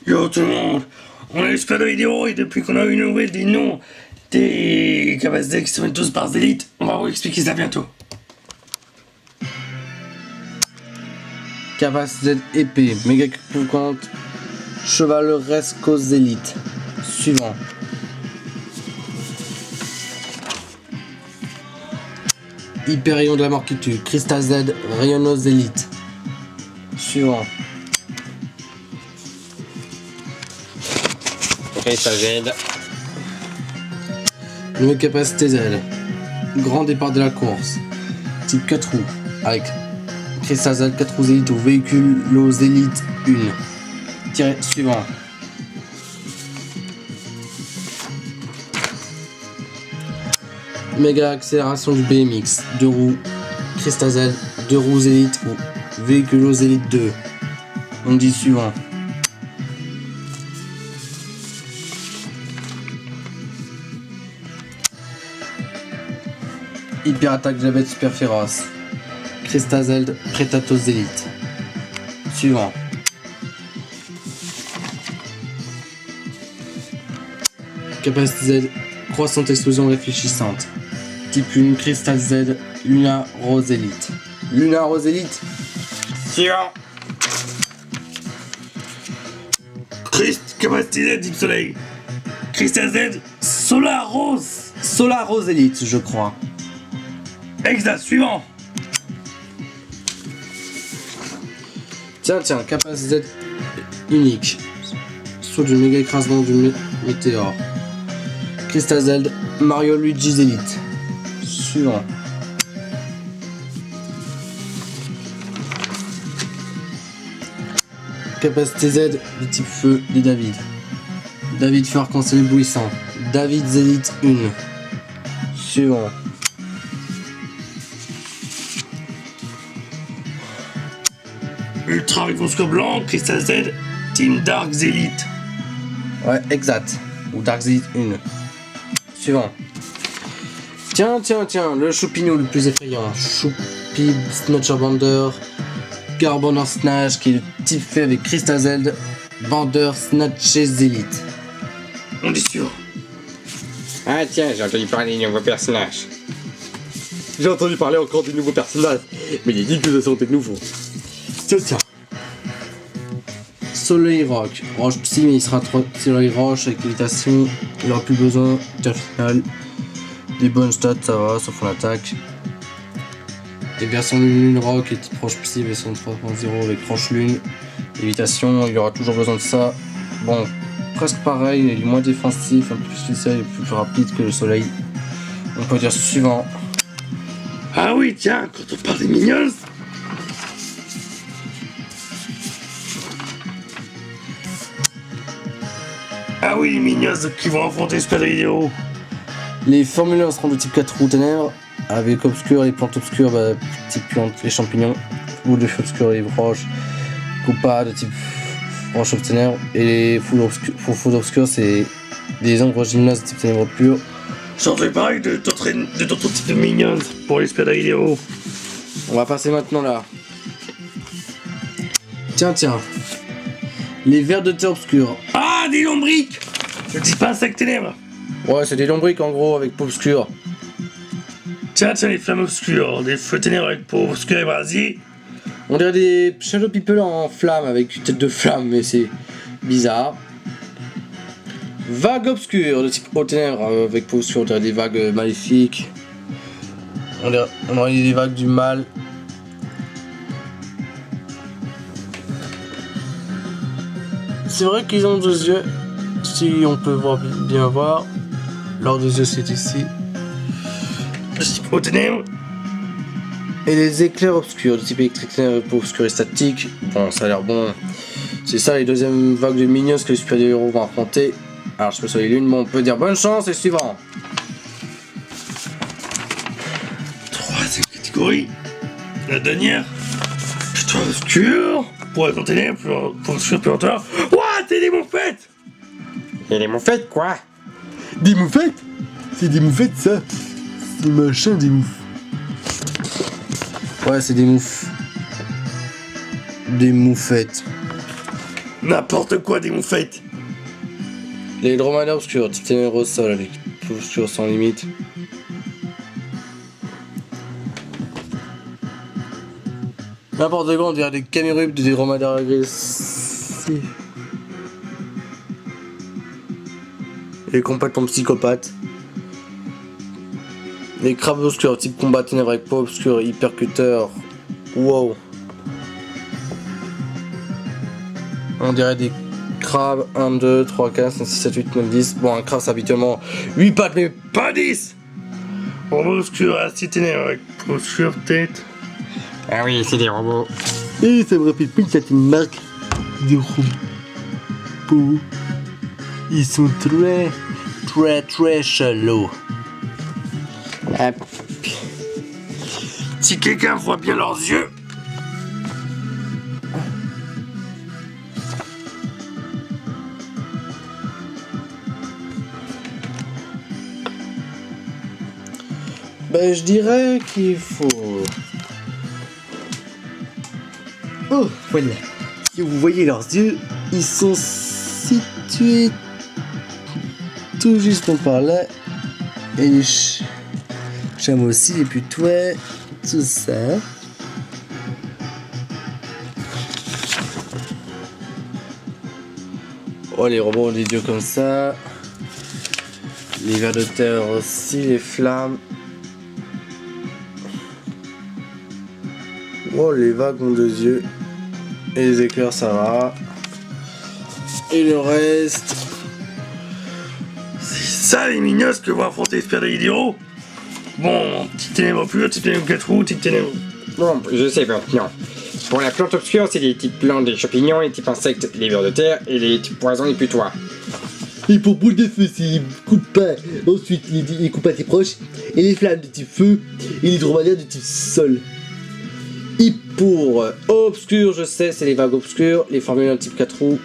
Yo tout le monde, on a eu super de vidéos et depuis qu'on a eu une nouvelle des noms des capacités qui sont tous par Zélite, on va vous expliquer ça bientôt. Capacité épée, méga compte, chevaleresque Zélite. Suivant. Hyper rayon de la mort qui tue, Cristal Z, Rayonos Zélite. Suivant. Cristal Z. Nouvelle capacité Z. Grand départ de la course. Type 4 roues. Avec Cristal Z, 4 roues Zélite ou véhicule aux Zélite 1. Tiré suivant. Méga accélération du BMX. 2 roues. Cristal Z, 2 roues Zélite ou véhicule aux Zélite 2. On dit suivant. Hyper attaque de la bête super féroce. Cristal Z, Prétatos Zélite. Suivant. Capacité Z, croissante explosion réfléchissante. Type 1, Cristal Z, Luna Rose Elite. Luna Rose Elite. Suivant. Capacité Z, Deep Soleil. Cristal Z, Solar Rose. Solar Rose Elite, je crois. Exact, suivant. Tiens, capacité Z unique. Saut du méga écrasement du météore. Cristal Z, Mario Luigi's Elite. Suivant. Capacité Z de type feu de David. David Feu arc-en-ciel éblouissant. David Zélite 1. Suivant. Ultra Rivoscope blanc, Cristal Z, Team Dark Zélite. Ouais, exact. Ou Dark Zélite 1. Suivant. Tiens, le choupinou le plus effrayant. Choupi Snatcher Bander, Carbonor Snatch, qui est le type fait avec Cristal Z, Bander Snatch Zélite. On dit sûr. Ah tiens, j'ai entendu parler des nouveaux personnages. J'ai entendu parler encore des nouveaux personnages, mais il dit que ce sont des nouveaux. Tiens. Soleil Rock, Roche Psy, mais il sera 3 Soleil Roche avec lévitation. Il aura plus besoin d'un final. Des bonnes stats, ça va, sauf en attaque. Les versions Lune Rock et type Roche Psy, version 3.0 avec Roche Lune. Lévitation, il aura toujours besoin de ça. Bon, presque pareil, il est moins défensif, un peu plus spécial et plus rapide que le Soleil. On peut dire suivant. Ah oui, tiens, quand on parle des Minions. Ah oui, les Minions qui vont affronter Super Vidéo. Les formulaires seront de type 4 roues ténèbres, avec obscur, les plantes obscures, type plantes, les champignons, ou de feu obscur, les roches, Koopa de type roche ténèbres, et les foudres obscures, c'est des ombres gymnases de type ténèbres pur. J'entends parler de d'autres types de Minions pour les Super Vidéo. On va passer maintenant là. Tiens. Les vers de terre obscure. Ah, des lombriques. Je dis pas insectes ténèbres. Ouais, c'est des lombriques en gros avec peau obscure. Tiens, les flammes obscures, des feux ténèbres avec peau obscure et brasier. On dirait des shadow people en flamme avec une tête de flamme, mais c'est bizarre. Vagues obscures de type haute ténèbres avec peau obscure, on dirait des vagues maléfiques. On aurait des vagues du mal. C'est vrai qu'ils ont 2 yeux, si on peut bien voir. Leurs 2 yeux, c'est ici. De type haute ténèbres. Et les éclairs obscurs, de type éclair obscur et statique. Bon, ça a l'air bon. C'est ça les deuxièmes vagues de minions que les super-héros vont affronter. Alors, je peux sur les lunes, bon, on peut dire bonne chance et suivant. Troisième catégorie. La dernière. Putain, obscur. Pour être en ténèbres, pour obscur plus longtemps. Ouah, t'es des moufettes. Et les moufettes quoi? Des moufettes? C'est des moufettes ça? C'est machin des moufs. Ouais, c'est des moufs. Des moufettes. N'importe quoi des moufettes. Les dromadaires obscurs, type ténébreux sol, les obscurs sans limite. N'importe quoi, on dirait des camérubes, des dromadaires agressifs. Et complètement psychopathes. Les crabes obscurs, type combat ténèbres avec peau obscure, hypercuteur. Wow. On dirait des crabes 1, 2, 3, 4, 5, 6, 7, 8, 9, 10. Bon, un crabe c'est habituellement 8 pattes, mais pas 10. Robot obscur, acide ténèbres avec peau obscure, tête. Ah oui, c'est des robots. Et ça me rappelle plus que c'est une marque de robots. Ils sont très chalaux. Si quelqu'un voit bien leurs yeux. Ben, je dirais qu'il faut. Oh, voilà. Si vous voyez leurs yeux, ils sont situés Tout juste par là. Et les chameaux aussi, les putois, tout ça. Oh, les robots ont des yeux comme ça. Les vers de terre aussi, les flammes. Oh, les vagues ont 2 yeux. Et les éclairs, ça va. Et le reste. C'est ça les minos que va affronter Super Hydro. Bon, petit ténèbre pur, petit ténèbre 4 roues, petit ténèbre. Bon, je sais maintenant. Pour la plante obscure, c'est les types plantes des champignons, les types insectes, les vers de terre, et les types poisons, les putois. Et pour boule de feu, c'est les coups de pain. Ensuite, les coups de pain tes proches. Et les flammes de type feu. Et les dromadaires de type sol. Et pour obscur, je sais, c'est les vagues obscures, les formules de type 4 roues,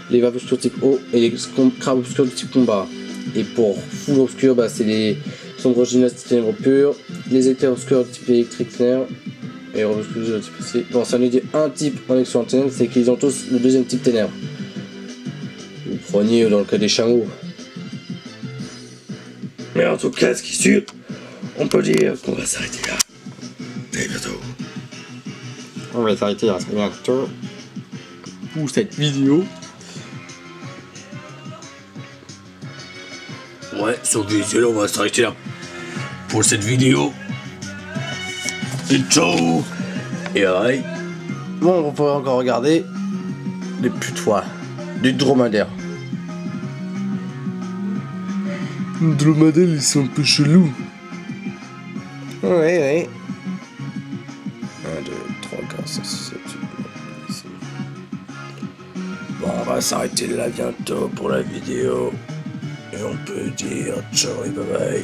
les vagues obscures type eau et les crabes obscurs de type combat. Et pour full obscur, bah, c'est les sombres gymnastes ténèbres purs, les éclairs obscurs de type électrique ténèbres et les robes obscurs de type C. Bon, ça nous dit un type en excellent ténèbres, c'est qu'ils ont tous le deuxième type ténèbres. Vous preniez dans le cas des chameaux. Mais en tout cas, ce qui est sûr, on peut dire qu'on va s'arrêter là. Très bientôt. On va s'arrêter à très bientôt. Pour cette vidéo. Ouais, sur visuel, on va s'arrêter là pour cette vidéo. Et ciao. Et ouais. Bon, on pourrait encore regarder les putois, les dromadaires. Les dromadaires, ils sont un peu chelous. Ouais. 1, 2, 3, 4, 5, 6, 7, 8, 9, 10. Bon, on va s'arrêter là bientôt pour la vidéo. Et on peut dire ciao et bye bye.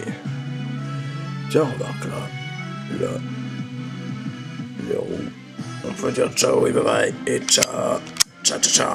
Tiens, remarque là. Les roues. On peut dire ciao et bye bye. Et ciao. Ciao.